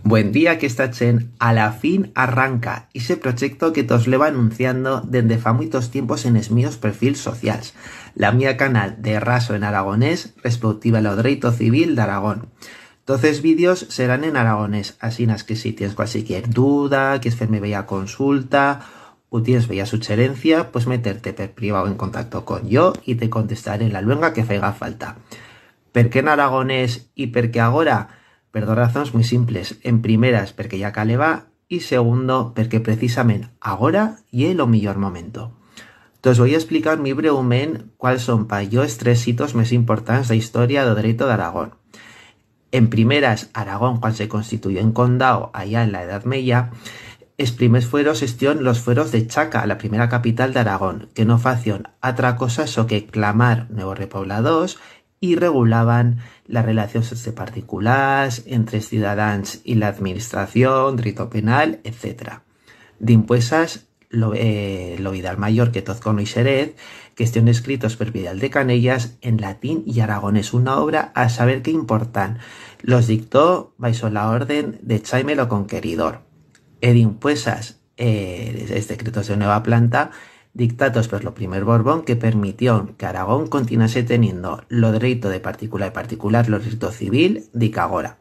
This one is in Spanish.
Buen día que está chen, a la fin arranca ese proyecto que tos leva anunciando dende fa muitos tiempos en es míos perfils socials, la mía canal de raso en aragonés respectiva ao dereito civil de Aragón. Entonces vídeos serán en aragonés, así que si tienes cualquier duda, quieres hacerme bella consulta o tienes bella sugerencia, pues meterte per privado en contacto con yo y te contestaré en la luenga que faiga falta. ¿Per qué en aragonés y per qué agora? Per dos razones muy simples. En primeras, porque ya caleva, y segundo, porque precisamente ahora y lo mejor momento. Entonces voy a explicar muy brevemente cuáles son para yo los tres hitos más importantes de la historia del derecho de Aragón. En primeras, Aragón, cuando se constituyó en condado allá en la Edad Media, los primeros fueros los fueros de Chaca, la primera capital de Aragón, que no facían otra cosa so que clamar nuevos repoblados y regulaban las relaciones entre particulares, entre ciudadanos y la administración, derecho penal, etc. D'impuesas, lo Vidal Mayor que toz conoixerez, que estén escritos per Vidal de Canellas en latín y aragonés, una obra a saber qué importan. Los dictó bajo la orden de Chaime lo Conqueridor. D'impuesas, decretos de nueva planta, dictados por lo primer Borbón, que permitió que Aragón continuase teniendo lo derecho de particular lo derecho civil de agora.